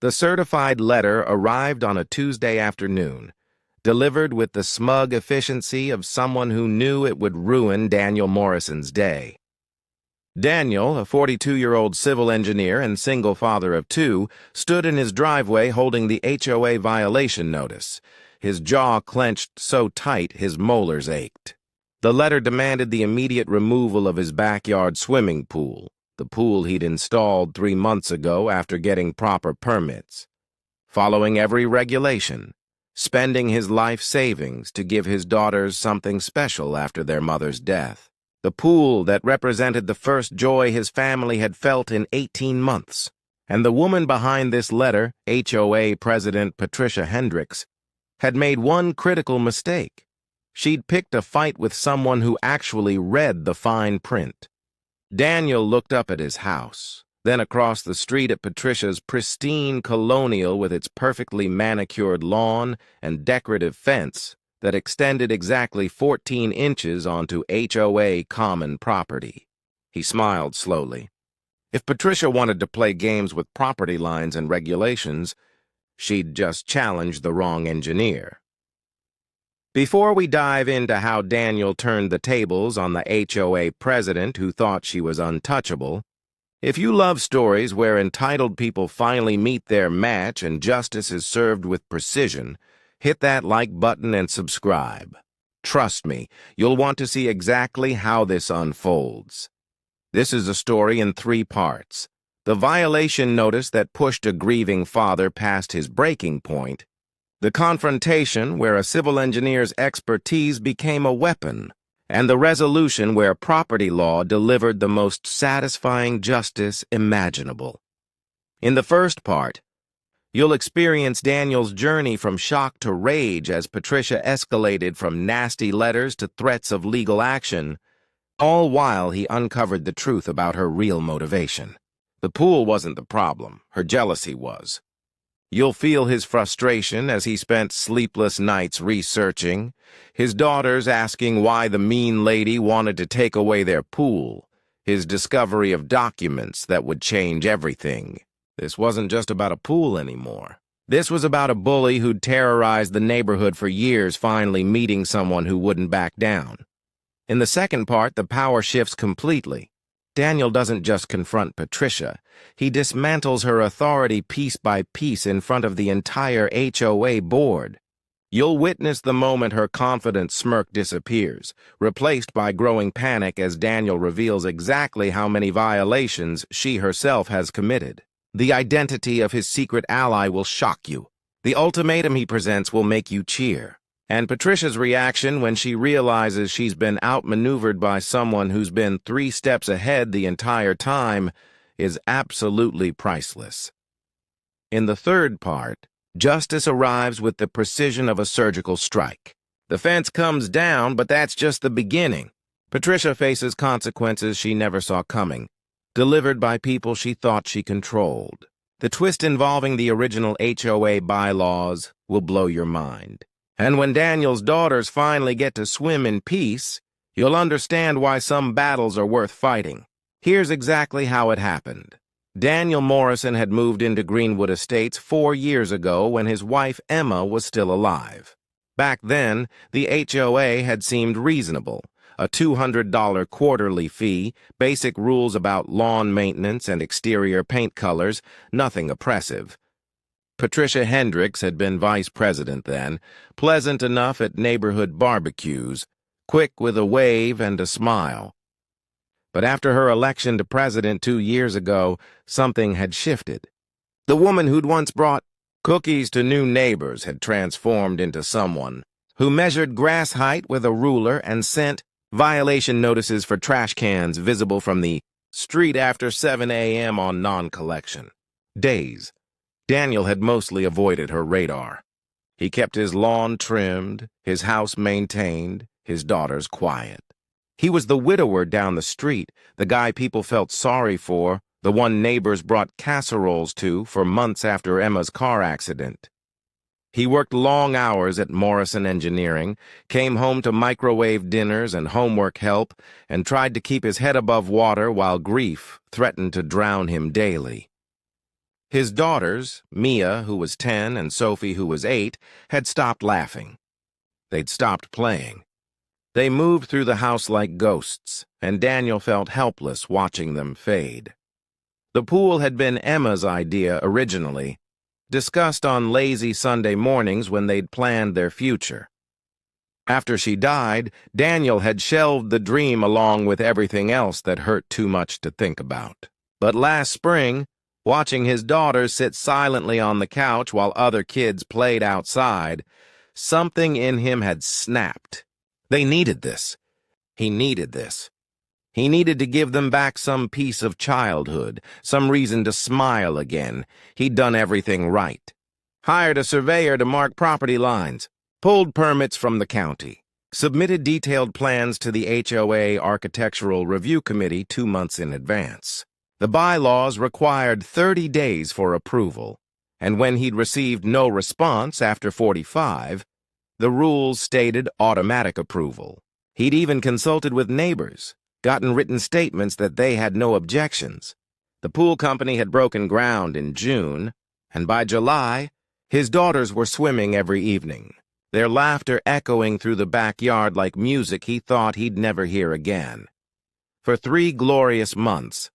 The certified letter arrived on a Tuesday afternoon, delivered with the smug efficiency of someone who knew it would ruin Daniel Morrison's day. Daniel, a 42-year-old civil engineer and single father of two, stood in his driveway holding the HOA violation notice, his jaw clenched so tight his molars ached. The letter demanded the immediate removal of his backyard swimming pool, the pool he'd installed 3 months ago after getting proper permits. Following every regulation, spending his life savings to give his daughters something special after their mother's death. The pool that represented the first joy his family had felt in 18 months. And the woman behind this letter, HOA President Patricia Hendricks, had made one critical mistake. She'd picked a fight with someone who actually read the fine print. Daniel looked up at his house, then across the street at Patricia's pristine colonial with its perfectly manicured lawn and decorative fence that extended exactly 14 inches onto HOA common property. He smiled slowly. If Patricia wanted to play games with property lines and regulations, she'd just challenge the wrong engineer. Before we dive into how Daniel turned the tables on the HOA president who thought she was untouchable, if you love stories where entitled people finally meet their match and justice is served with precision, hit that like button and subscribe. Trust me, you'll want to see exactly how this unfolds. This is a story in 3 parts. The violation notice that pushed a grieving father past his breaking point, the confrontation where a civil engineer's expertise became a weapon, and the resolution where property law delivered the most satisfying justice imaginable. In the first part, you'll experience Daniel's journey from shock to rage as Patricia escalated from nasty letters to threats of legal action, all while he uncovered the truth about her real motivation. The pool wasn't the problem, her jealousy was. You'll feel his frustration as he spent sleepless nights researching, his daughters asking why the mean lady wanted to take away their pool, his discovery of documents that would change everything. This wasn't just about a pool anymore. This was about a bully who'd terrorized the neighborhood for years finally meeting someone who wouldn't back down. In the second part, the power shifts completely. Daniel doesn't just confront Patricia. He dismantles her authority piece by piece in front of the entire HOA board. You'll witness the moment her confident smirk disappears, replaced by growing panic as Daniel reveals exactly how many violations she herself has committed. The identity of his secret ally will shock you. The ultimatum he presents will make you cheer. And Patricia's reaction when she realizes she's been outmaneuvered by someone who's been 3 steps ahead the entire time is absolutely priceless. In the third part, justice arrives with the precision of a surgical strike. The fence comes down, but that's just the beginning. Patricia faces consequences she never saw coming, delivered by people she thought she controlled. The twist involving the original HOA bylaws will blow your mind. And when Daniel's daughters finally get to swim in peace, you'll understand why some battles are worth fighting. Here's exactly how it happened. Daniel Morrison had moved into Greenwood Estates 4 years ago when his wife Emma was still alive. Back then, the HOA had seemed reasonable. A $200 quarterly fee, basic rules about lawn maintenance and exterior paint colors, nothing oppressive. Patricia Hendricks had been vice president then, pleasant enough at neighborhood barbecues, quick with a wave and a smile. But after her election to president 2 years ago, something had shifted. The woman who'd once brought cookies to new neighbors had transformed into someone who measured grass height with a ruler and sent violation notices for trash cans visible from the street after 7 a.m. on non-collection days. Daniel had mostly avoided her radar. He kept his lawn trimmed, his house maintained, his daughters quiet. He was the widower down the street, the guy people felt sorry for, the one neighbors brought casseroles to for months after Emma's car accident. He worked long hours at Morrison Engineering, came home to microwave dinners and homework help, and tried to keep his head above water while grief threatened to drown him daily. His daughters, Mia, who was 10, and Sophie, who was 8, had stopped laughing. They'd stopped playing. They moved through the house like ghosts, and Daniel felt helpless watching them fade. The pool had been Emma's idea originally, discussed on lazy Sunday mornings when they'd planned their future. After she died, Daniel had shelved the dream along with everything else that hurt too much to think about. But last spring, watching his daughter sit silently on the couch while other kids played outside, something in him had snapped. They needed this. He needed this. He needed to give them back some piece of childhood, some reason to smile again. He'd done everything right. Hired a surveyor to mark property lines, pulled permits from the county, submitted detailed plans to the HOA Architectural Review Committee 2 months in advance. The bylaws required 30 days for approval, and when he'd received no response after 45, the rules stated automatic approval. He'd even consulted with neighbors, gotten written statements that they had no objections. The pool company had broken ground in June, and by July, his daughters were swimming every evening, their laughter echoing through the backyard like music he thought he'd never hear again. For 3 glorious months,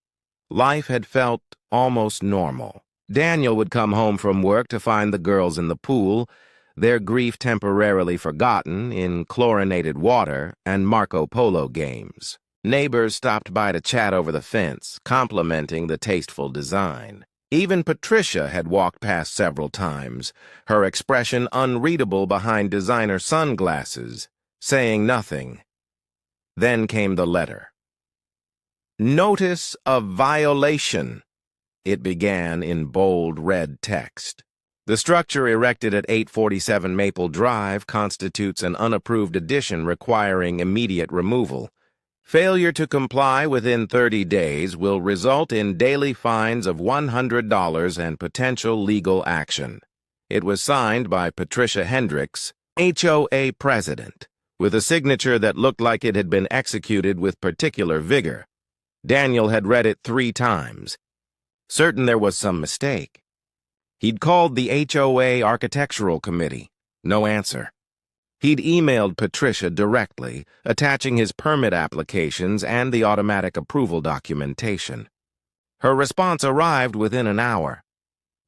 life had felt almost normal. Daniel would come home from work to find the girls in the pool, their grief temporarily forgotten in chlorinated water and Marco Polo games. Neighbors stopped by to chat over the fence, complimenting the tasteful design. Even Patricia had walked past several times, her expression unreadable behind designer sunglasses, saying nothing. Then came the letter. Notice of violation, it began in bold red text. The structure erected at 847 Maple Drive constitutes an unapproved addition requiring immediate removal. Failure to comply within 30 days will result in daily fines of $100 and potential legal action. It was signed by Patricia Hendricks, HOA president, with a signature that looked like it had been executed with particular vigor. Daniel had read it 3 times, certain there was some mistake. He'd called the HOA Architectural Committee. No answer. He'd emailed Patricia directly, attaching his permit applications and the automatic approval documentation. Her response arrived within an hour.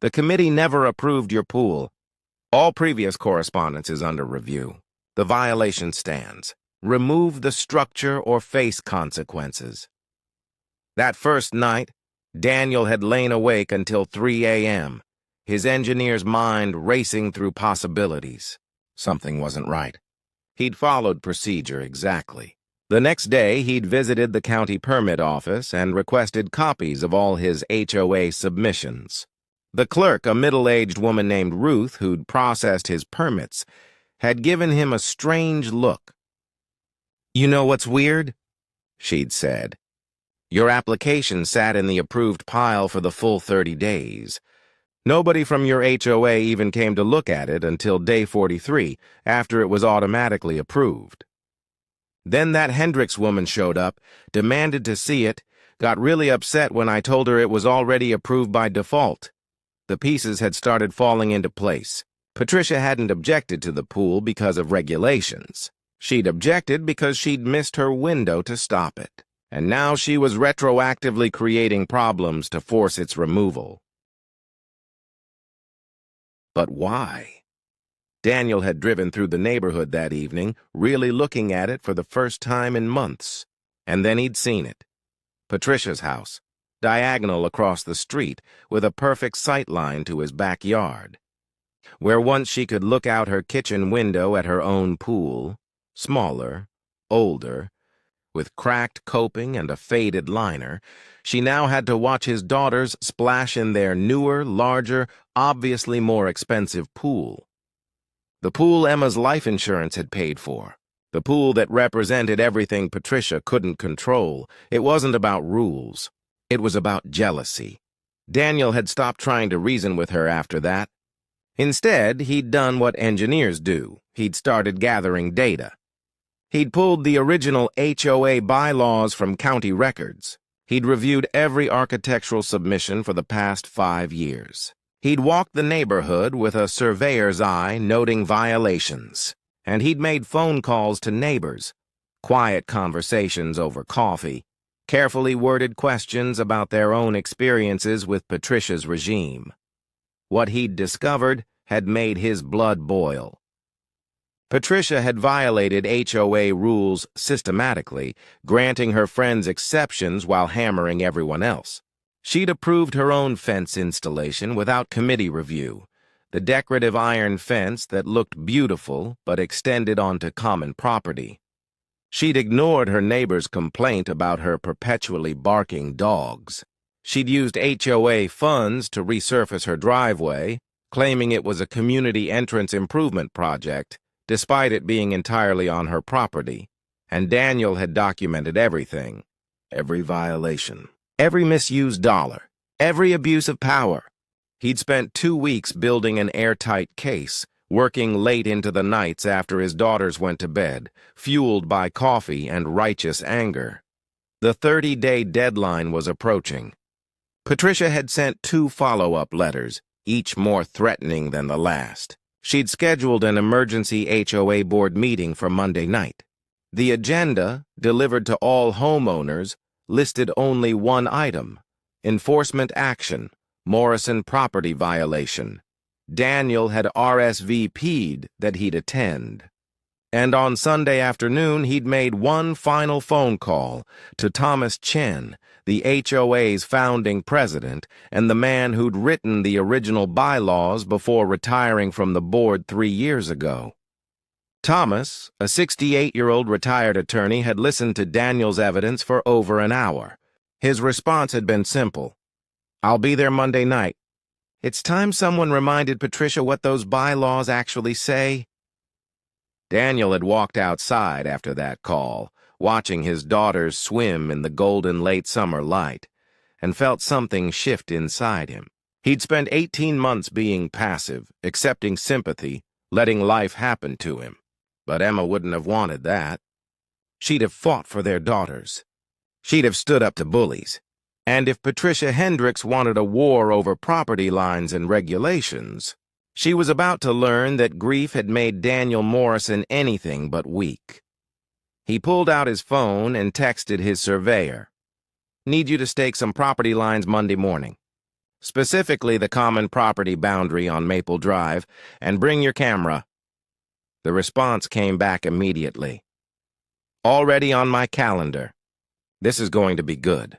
The committee never approved your pool. All previous correspondence is under review. The violation stands. Remove the structure or face consequences. That first night, Daniel had lain awake until 3 a.m., his engineer's mind racing through possibilities. Something wasn't right. He'd followed procedure exactly. The next day, he'd visited the county permit office and requested copies of all his HOA submissions. The clerk, a middle-aged woman named Ruth, who'd processed his permits, had given him a strange look. "You know what's weird?" she'd said. "Your application sat in the approved pile for the full 30 days. Nobody from your HOA even came to look at it until day 43, after it was automatically approved. Then that Hendricks woman showed up, demanded to see it, got really upset when I told her it was already approved by default. The pieces had started falling into place. Patricia hadn't objected to the pool because of regulations. She'd objected because she'd missed her window to stop it. And now she was retroactively creating problems to force its removal. But why? Daniel had driven through the neighborhood that evening, really looking at it for the first time in months. And then he'd seen it. Patricia's house, diagonal across the street, with a perfect sight line to his backyard. Where once she could look out her kitchen window at her own pool, smaller, older, with cracked coping and a faded liner, she now had to watch his daughters splash in their newer, larger, obviously more expensive pool. The pool Emma's life insurance had paid for. The pool that represented everything Patricia couldn't control. It wasn't about rules. It was about jealousy. Daniel had stopped trying to reason with her after that. Instead, he'd done what engineers do. He'd started gathering data. He'd pulled the original HOA bylaws from county records. He'd reviewed every architectural submission for the past 5 years. He'd walked the neighborhood with a surveyor's eye, noting violations. And he'd made phone calls to neighbors, quiet conversations over coffee, carefully worded questions about their own experiences with Patricia's regime. What he'd discovered had made his blood boil. Patricia had violated HOA rules systematically, granting her friends exceptions while hammering everyone else. She'd approved her own fence installation without committee review, the decorative iron fence that looked beautiful but extended onto common property. She'd ignored her neighbor's complaint about her perpetually barking dogs. She'd used HOA funds to resurface her driveway, claiming it was a community entrance improvement project, despite it being entirely on her property. And Daniel had documented everything. Every violation. Every misused dollar. Every abuse of power. He'd spent 2 weeks building an airtight case, working late into the nights after his daughters went to bed, fueled by coffee and righteous anger. The 30-day deadline was approaching. Patricia had sent 2 follow-up letters, each more threatening than the last. She'd scheduled an emergency HOA board meeting for Monday night. The agenda, delivered to all homeowners, listed only one item: enforcement action, Morrison property violation. Daniel had RSVP'd that he'd attend. And on Sunday afternoon, he'd made one final phone call to Thomas Chen, the HOA's founding president and the man who'd written the original bylaws before retiring from the board 3 years ago. Thomas, a 68-year-old retired attorney, had listened to Daniel's evidence for over an hour. His response had been simple: "I'll be there Monday night." It's time someone reminded Patricia what those bylaws actually say. Daniel had walked outside after that call, watching his daughters swim in the golden late summer light, and felt something shift inside him. He'd spent 18 months being passive, accepting sympathy, letting life happen to him. But Emma wouldn't have wanted that. She'd have fought for their daughters. She'd have stood up to bullies. And if Patricia Hendricks wanted a war over property lines and regulations, she was about to learn that grief had made Daniel Morrison anything but weak. He pulled out his phone and texted his surveyor. "Need you to stake some property lines Monday morning. Specifically the common property boundary on Maple Drive, and bring your camera." The response came back immediately. "Already on my calendar. This is going to be good."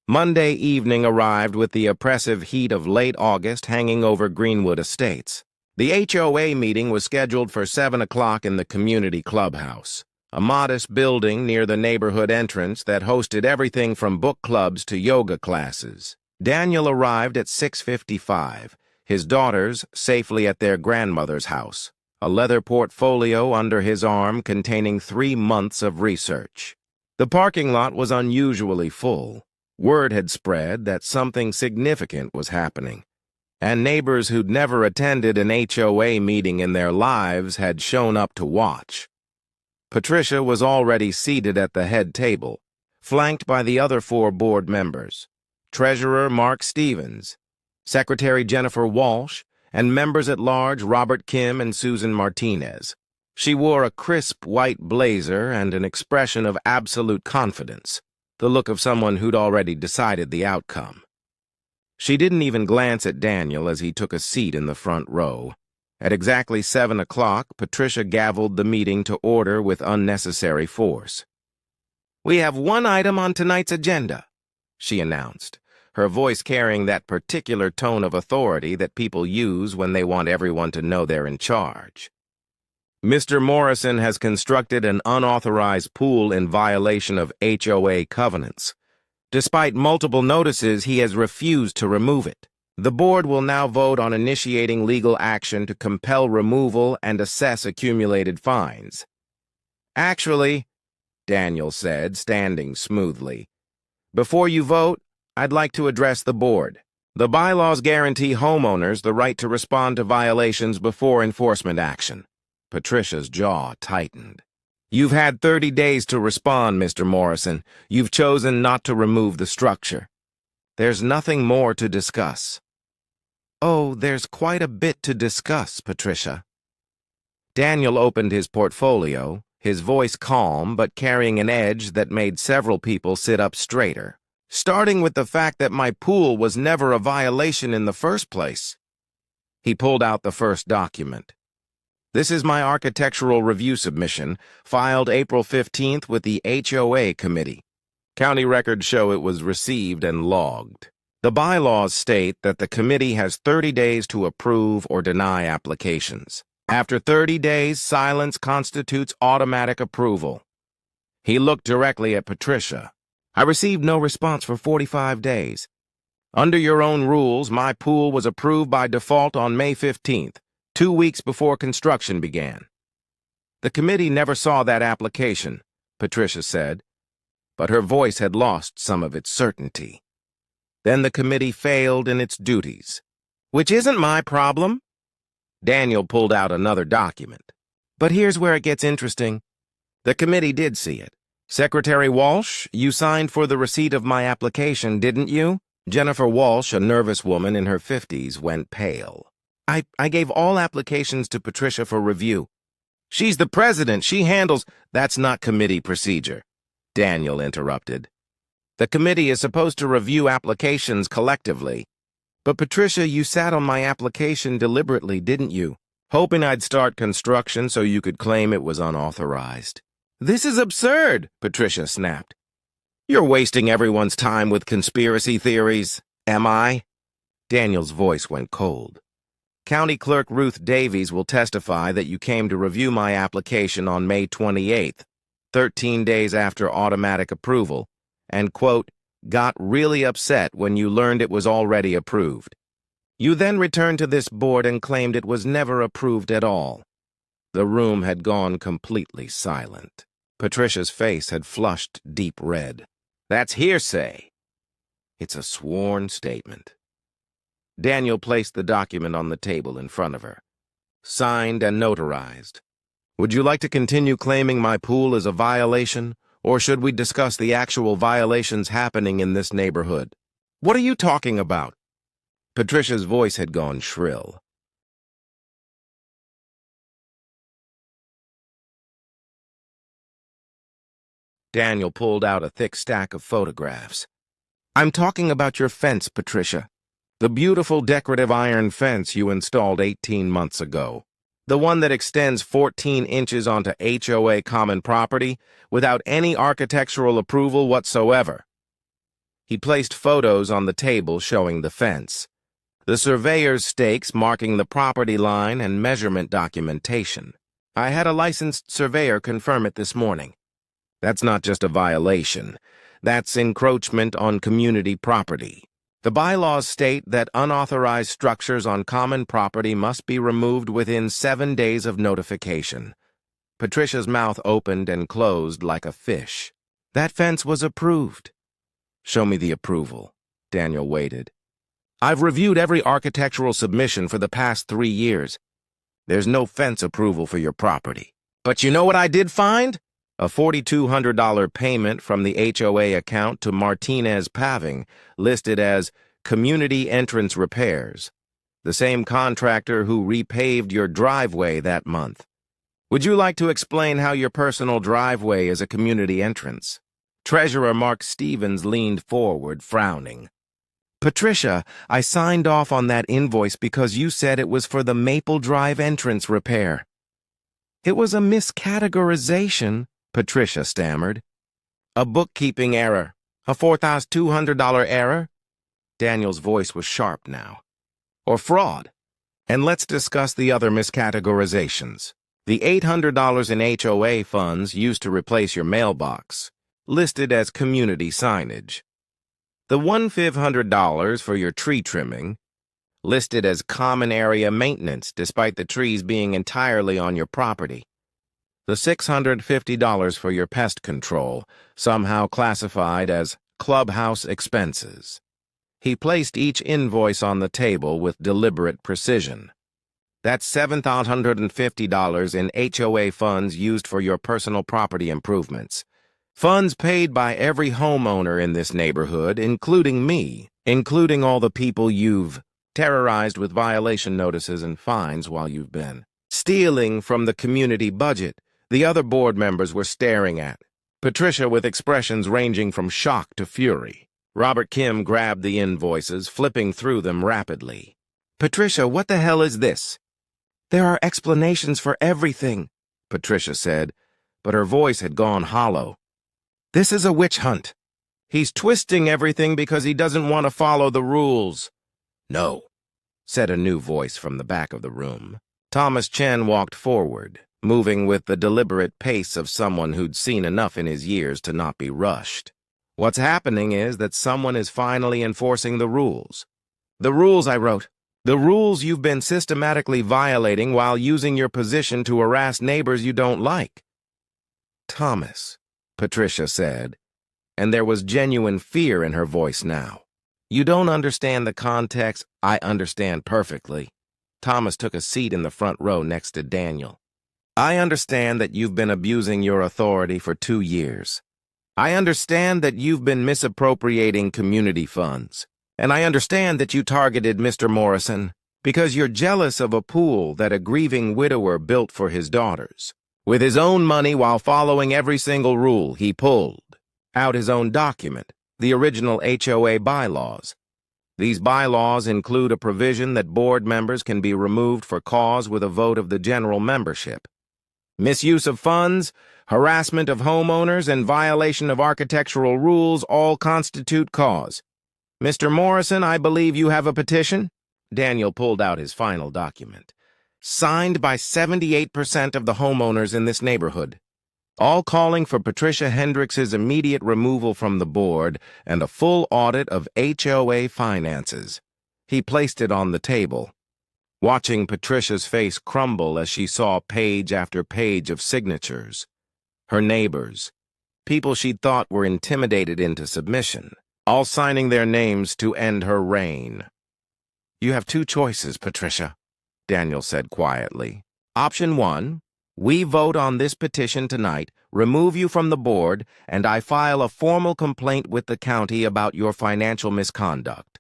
Monday evening arrived with the oppressive heat of late August hanging over Greenwood Estates. The HOA meeting was scheduled for 7 o'clock in the community clubhouse, a modest building near the neighborhood entrance that hosted everything from book clubs to yoga classes. Daniel arrived at 6:55, his daughters safely at their grandmother's house, a leather portfolio under his arm containing 3 months of research. The parking lot was unusually full. Word had spread that something significant was happening, and neighbors who'd never attended an HOA meeting in their lives had shown up to watch. Patricia was already seated at the head table, flanked by the other 4 board members: Treasurer Mark Stevens, Secretary Jennifer Walsh, and members-at-large Robert Kim and Susan Martinez. She wore a crisp white blazer and an expression of absolute confidence, the look of someone who'd already decided the outcome. She didn't even glance at Daniel as he took a seat in the front row. At exactly 7 o'clock, Patricia gavelled the meeting to order with unnecessary force. "We have one item on tonight's agenda," she announced, her voice carrying that particular tone of authority that people use when they want everyone to know they're in charge. "Mr. Morrison has constructed an unauthorized pool in violation of HOA covenants. Despite multiple notices, he has refused to remove it. The board will now vote on initiating legal action to compel removal and assess accumulated fines." "Actually," Daniel said, standing smoothly, "before you vote, I'd like to address the board. The bylaws guarantee homeowners the right to respond to violations before enforcement action." Patricia's jaw tightened. You've had 30 days to respond, Mr. Morrison. You've chosen not to remove the structure. There's nothing more to discuss. Oh, there's quite a bit to discuss, Patricia. Daniel opened his portfolio, his voice calm but carrying an edge that made several people sit up straighter. Starting with the fact that my pool was never a violation in the first place. He pulled out the first document. This is my architectural review submission, filed April 15th with the HOA committee. County records show it was received and logged. The bylaws state that the committee has 30 days to approve or deny applications. After 30 days, silence constitutes automatic approval. He looked directly at Patricia. I received no response for 45 days. Under your own rules, my pool was approved by default on May 15th, 2 weeks before construction began. The committee never saw that application, Patricia said, but her voice had lost some of its certainty. Then the committee failed in its duties. Which isn't my problem. Daniel pulled out another document. But here's where it gets interesting. The committee did see it. Secretary Walsh, you signed for the receipt of my application, didn't you? Jennifer Walsh, a nervous woman in her 50s, went pale. I gave all applications to Patricia for review. She's the president. She handles— That's not committee procedure, Daniel interrupted. The committee is supposed to review applications collectively. But Patricia, you sat on my application deliberately, didn't you? Hoping I'd start construction so you could claim it was unauthorized. This is absurd, Patricia snapped. You're wasting everyone's time with conspiracy theories, am I? Daniel's voice went cold. County Clerk Ruth Davies will testify that you came to review my application on May 28th, 13 days after automatic approval, and, quote, got really upset when you learned it was already approved. You then returned to this board and claimed it was never approved at all. The room had gone completely silent. Patricia's face had flushed deep red. That's hearsay. It's a sworn statement. Daniel placed the document on the table in front of her. Signed and notarized. Would you like to continue claiming my pool is a violation, or should we discuss the actual violations happening in this neighborhood? What are you talking about? Patricia's voice had gone shrill. Daniel pulled out a thick stack of photographs. I'm talking about your fence, Patricia. The beautiful decorative iron fence you installed 18 months ago. The one that extends 14 inches onto HOA common property without any architectural approval whatsoever. He placed photos on the table showing the fence, the surveyor's stakes marking the property line and measurement documentation. I had a licensed surveyor confirm it this morning. That's not just a violation. That's encroachment on community property. The bylaws state that unauthorized structures on common property must be removed within 7 days of notification. Patricia's mouth opened and closed like a fish. That fence was approved. Show me the approval. Daniel waited. I've reviewed every architectural submission for the past 3 years. There's no fence approval for your property. But you know what I did find? A $4,200 payment from the HOA account to Martinez Paving, listed as Community Entrance Repairs, the same contractor who repaved your driveway that month. Would you like to explain how your personal driveway is a community entrance? Treasurer Mark Stevens leaned forward, frowning. Patricia, I signed off on that invoice because you said it was for the Maple Drive entrance repair. It was a miscategorization, Patricia stammered. A bookkeeping error. A $4,200 error? Daniel's voice was sharp now. Or fraud. And let's discuss the other miscategorizations. The $800 in HOA funds used to replace your mailbox, listed as community signage. The $1,500 for your tree trimming, listed as common area maintenance despite the trees being entirely on your property. The $650 for your pest control, somehow classified as clubhouse expenses. He placed each invoice on the table with deliberate precision. That's $7,150 in HOA funds used for your personal property improvements. Funds paid by every homeowner in this neighborhood, including me, including all the people you've terrorized with violation notices and fines while you've been stealing from the community budget. The other board members were staring at Patricia with expressions ranging from shock to fury. Robert Kim grabbed the invoices, flipping through them rapidly. "Patricia, what the hell is this?" "There are explanations for everything," Patricia said, but her voice had gone hollow. "This is a witch hunt. He's twisting everything because he doesn't want to follow the rules." "No," said a new voice from the back of the room. Thomas Chen walked forward, moving with the deliberate pace of someone who'd seen enough in his years to not be rushed. "What's happening is that someone is finally enforcing the rules. The rules I wrote. The rules you've been systematically violating while using your position to harass neighbors you don't like." "Thomas," Patricia said, and there was genuine fear in her voice now. "You don't understand the context." "I understand perfectly." Thomas took a seat in the front row next to Daniel. "I understand that you've been abusing your authority for 2 years. I understand that you've been misappropriating community funds. And I understand that you targeted Mr. Morrison because you're jealous of a pool that a grieving widower built for his daughters. With his own money while following every single rule, he pulled out his own document, the original HOA bylaws. These bylaws include a provision that board members can be removed for cause with a vote of the general membership. Misuse of funds, harassment of homeowners, and violation of architectural rules all constitute cause. Mr. Morrison, I believe you have a petition?" Daniel pulled out his final document. "Signed by 78% of the homeowners in this neighborhood, all calling for Patricia Hendricks's immediate removal from the board and a full audit of HOA finances." He placed it on the table, watching Patricia's face crumble as she saw page after page of signatures. Her neighbors, people she'd thought were intimidated into submission, all signing their names to end her reign. "You have 2 choices, Patricia," Daniel said quietly. "Option 1, we vote on this petition tonight, remove you from the board, and I file a formal complaint with the county about your financial misconduct.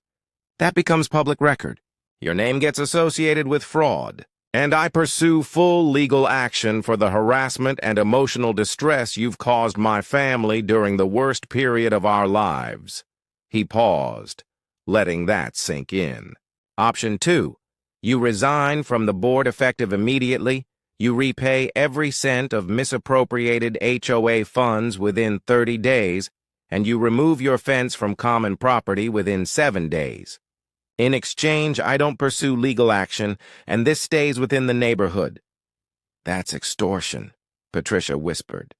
That becomes public record. Your name gets associated with fraud, and I pursue full legal action for the harassment and emotional distress you've caused my family during the worst period of our lives." He paused, letting that sink in. Option 2, you resign from the board effective immediately, you repay every cent of misappropriated HOA funds within 30 days, and you remove your fence from common property within 7 days. In exchange, I don't pursue legal action, and this stays within the neighborhood. "That's extortion," Patricia whispered.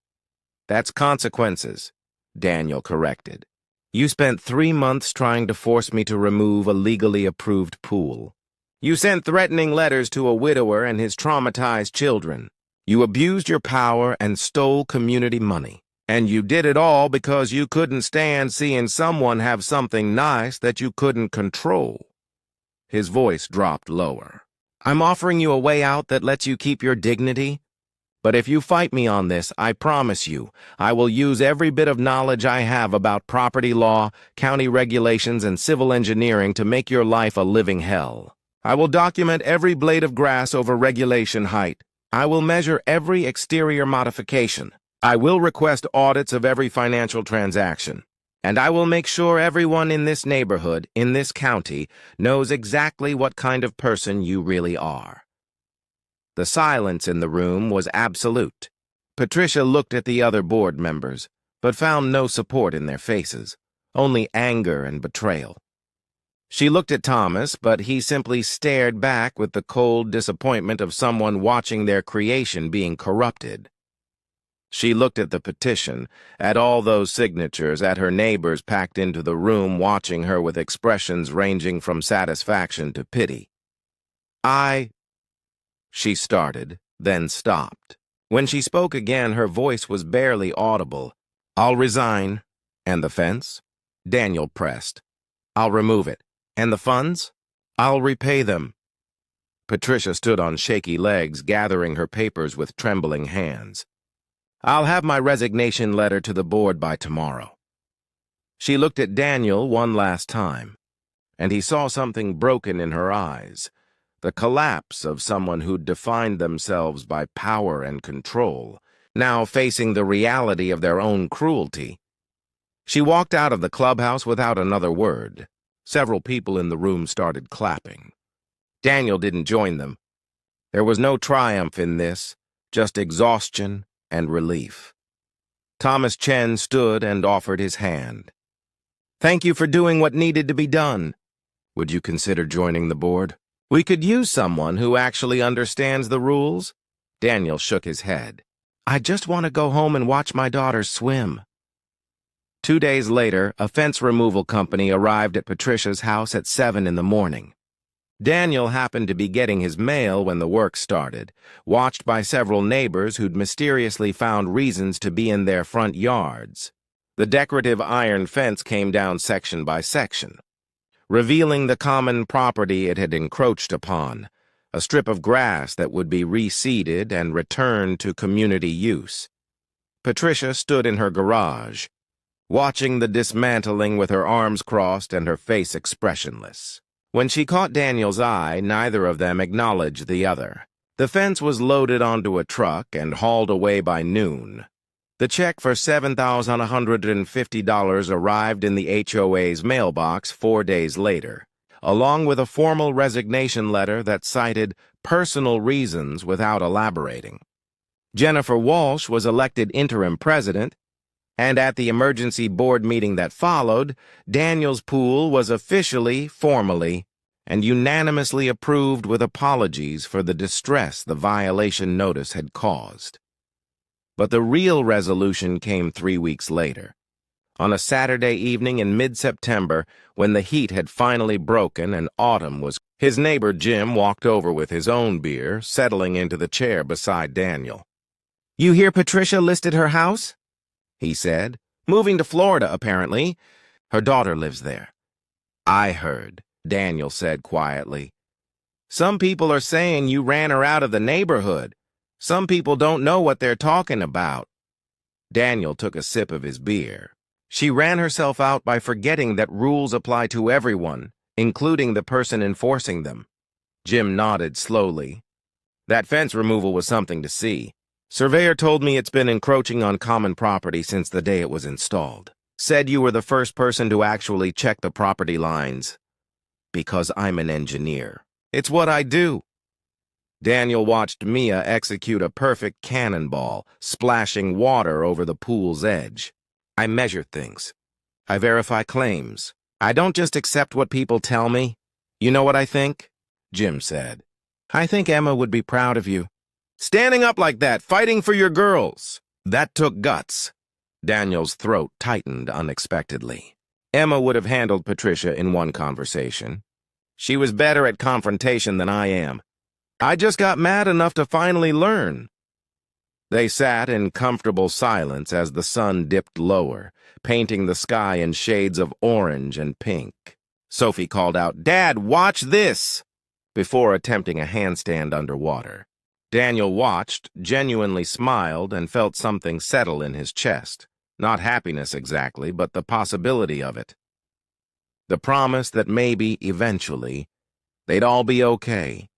"That's consequences," Daniel corrected. "You spent 3 months trying to force me to remove a legally approved pool. You sent threatening letters to a widower and his traumatized children. You abused your power and stole community money. And you did it all because you couldn't stand seeing someone have something nice that you couldn't control." His voice dropped lower. "I'm offering you a way out that lets you keep your dignity. But if you fight me on this, I promise you, I will use every bit of knowledge I have about property law, county regulations, and civil engineering to make your life a living hell. I will document every blade of grass over regulation height. I will measure every exterior modification. I will request audits of every financial transaction. And I will make sure everyone in this neighborhood, in this county, knows exactly what kind of person you really are." The silence in the room was absolute. Patricia looked at the other board members, but found no support in their faces, only anger and betrayal. She looked at Thomas, but he simply stared back with the cold disappointment of someone watching their creation being corrupted. She looked at the petition, at all those signatures, at her neighbors packed into the room watching her with expressions ranging from satisfaction to pity. She started, then stopped. When she spoke again, her voice was barely audible. "I'll resign." "And the fence?" Daniel pressed. "I'll remove it." "And the funds?" "I'll repay them." Patricia stood on shaky legs, gathering her papers with trembling hands. "I'll have my resignation letter to the board by tomorrow." She looked at Daniel one last time, and he saw something broken in her eyes, the collapse of someone who'd defined themselves by power and control, now facing the reality of their own cruelty. She walked out of the clubhouse without another word. Several people in the room started clapping. Daniel didn't join them. There was no triumph in this, just exhaustion and relief. Thomas Chen stood and offered his hand. "Thank you for doing what needed to be done. Would you consider joining the board? We could use someone who actually understands the rules." Daniel shook his head. "I just want to go home and watch my daughter swim." 2 days later, a fence removal company arrived at Patricia's house at 7 in the morning. Daniel happened to be getting his mail when the work started, watched by several neighbors who'd mysteriously found reasons to be in their front yards. The decorative iron fence came down section by section, revealing the common property it had encroached upon, a strip of grass that would be reseeded and returned to community use. Patricia stood in her garage, watching the dismantling with her arms crossed and her face expressionless. When she caught Daniel's eye, neither of them acknowledged the other. The fence was loaded onto a truck and hauled away by noon. The check for $7,150 arrived in the HOA's mailbox 4 days later, along with a formal resignation letter that cited personal reasons without elaborating. Jennifer Walsh was elected interim president, and at the emergency board meeting that followed, Daniel's pool was officially, formally, and unanimously approved with apologies for the distress the violation notice had caused. But the real resolution came 3 weeks later. On a Saturday evening in mid-September, when the heat had finally broken and autumn was, his neighbor Jim walked over with his own beer, settling into the chair beside Daniel. "You hear Patricia listed her house?" he said. "Moving to Florida, apparently. Her daughter lives there." "I heard," Daniel said quietly. "Some people are saying you ran her out of the neighborhood. Some people don't know what they're talking about." Daniel took a sip of his beer. "She ran herself out by forgetting that rules apply to everyone, including the person enforcing them." Jim nodded slowly. "That fence removal was something to see. Surveyor told me it's been encroaching on common property since the day it was installed. Said you were the first person to actually check the property lines. Because I'm an engineer. It's what I do." Daniel watched Mia execute a perfect cannonball, splashing water over the pool's edge. "I measure things. I verify claims. I don't just accept what people tell me. You know what I think?" Jim said. "I think Emma would be proud of you. Standing up like that, fighting for your girls. That took guts." Daniel's throat tightened unexpectedly. Emma would have handled Patricia in one conversation. She was better at confrontation than I am. I just got mad enough to finally learn. They sat in comfortable silence as the sun dipped lower, painting the sky in shades of orange and pink. Sophie called out, "Dad, watch this!" before attempting a handstand underwater. Daniel watched, genuinely smiled, and felt something settle in his chest. Not happiness exactly, but the possibility of it. The promise that maybe, eventually, they'd all be okay.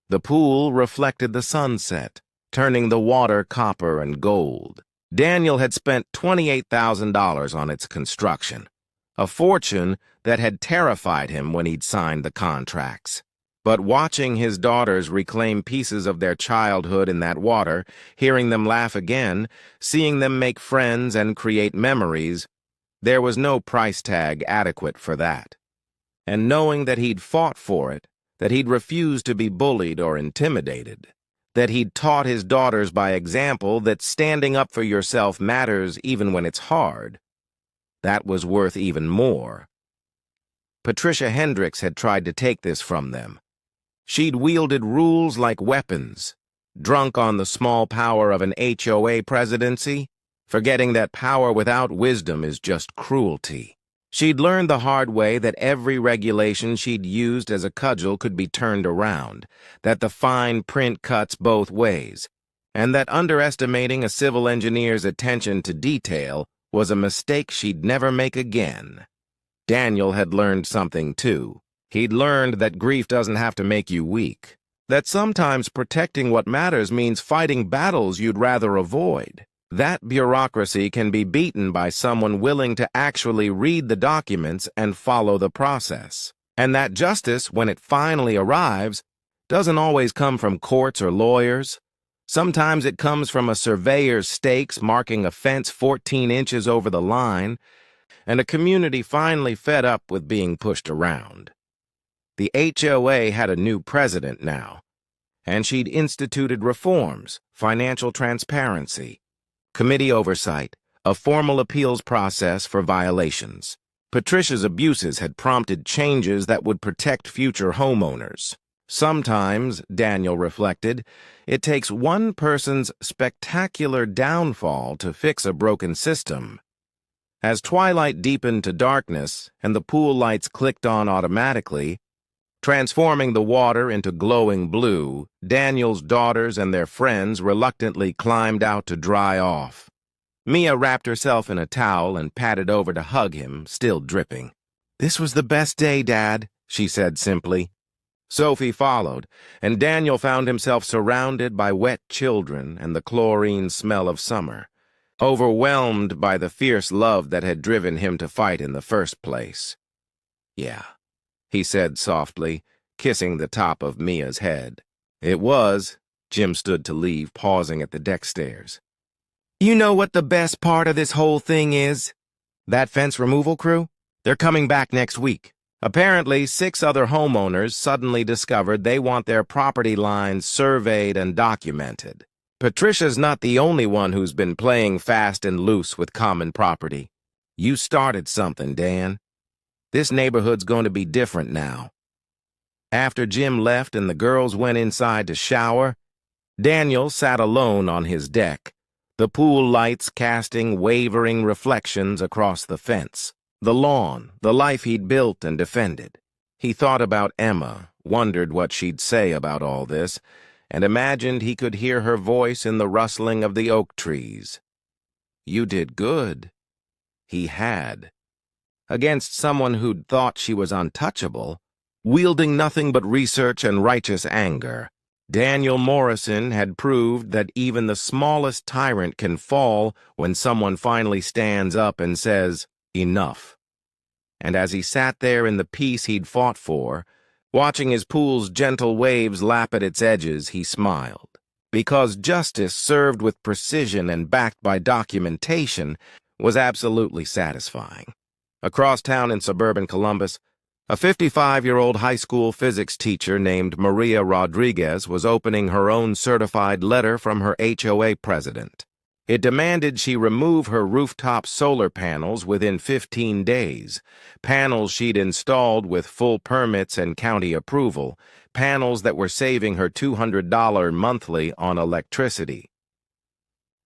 The pool reflected the sunset, turning the water copper and gold. Daniel had spent $28,000 on its construction, a fortune that had terrified him when he'd signed the contracts. But watching his daughters reclaim pieces of their childhood in that water, hearing them laugh again, seeing them make friends and create memories, there was no price tag adequate for that. And knowing that he'd fought for it, that he'd refused to be bullied or intimidated, that he'd taught his daughters by example that standing up for yourself matters even when it's hard, that was worth even more. Patricia Hendricks had tried to take this from them. She'd wielded rules like weapons, drunk on the small power of an HOA presidency, forgetting that power without wisdom is just cruelty. She'd learned the hard way that every regulation she'd used as a cudgel could be turned around, that the fine print cuts both ways, and that underestimating a civil engineer's attention to detail was a mistake she'd never make again. Daniel had learned something, too. He'd learned that grief doesn't have to make you weak, that sometimes protecting what matters means fighting battles you'd rather avoid. That bureaucracy can be beaten by someone willing to actually read the documents and follow the process. And that justice, when it finally arrives, doesn't always come from courts or lawyers. Sometimes it comes from a surveyor's stakes marking a fence 14 inches over the line, and a community finally fed up with being pushed around. The HOA had a new president now, and she'd instituted reforms, financial transparency, committee oversight, a formal appeals process for violations. Patricia's abuses had prompted changes that would protect future homeowners. Sometimes, Daniel reflected, it takes one person's spectacular downfall to fix a broken system. As twilight deepened to darkness and the pool lights clicked on automatically, transforming the water into glowing blue, Daniel's daughters and their friends reluctantly climbed out to dry off. Mia wrapped herself in a towel and padded over to hug him, still dripping. "This was the best day, Dad," she said simply. Sophie followed, and Daniel found himself surrounded by wet children and the chlorine smell of summer, overwhelmed by the fierce love that had driven him to fight in the first place. "Yeah," he said softly, kissing the top of Mia's head. "It was." Jim stood to leave, pausing at the deck stairs. "You know what the best part of this whole thing is? That fence removal crew? They're coming back next week. Apparently, 6 other homeowners suddenly discovered they want their property lines surveyed and documented. Patricia's not the only one who's been playing fast and loose with common property. You started something, Dan. This neighborhood's going to be different now." After Jim left and the girls went inside to shower, Daniel sat alone on his deck, the pool lights casting wavering reflections across the fence, the lawn, the life he'd built and defended. He thought about Emma, wondered what she'd say about all this, and imagined he could hear her voice in the rustling of the oak trees. You did good. He had. Against someone who'd thought she was untouchable, wielding nothing but research and righteous anger, Daniel Morrison had proved that even the smallest tyrant can fall when someone finally stands up and says, "Enough." And as he sat there in the peace he'd fought for, watching his pool's gentle waves lap at its edges, he smiled. Because justice served with precision and backed by documentation was absolutely satisfying. Across town in suburban Columbus, a 55-year-old high school physics teacher named Maria Rodriguez was opening her own certified letter from her HOA president. It demanded she remove her rooftop solar panels within 15 days, panels she'd installed with full permits and county approval, panels that were saving her $200 monthly on electricity.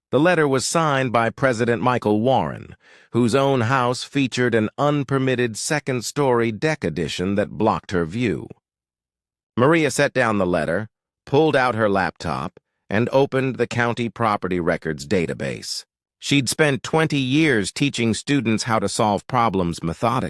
The letter was signed by President Michael Warren, whose own house featured an unpermitted second-story deck addition that blocked her view. Maria set down the letter, pulled out her laptop, and opened the county property records database. She'd spent 20 years teaching students how to solve problems methodically.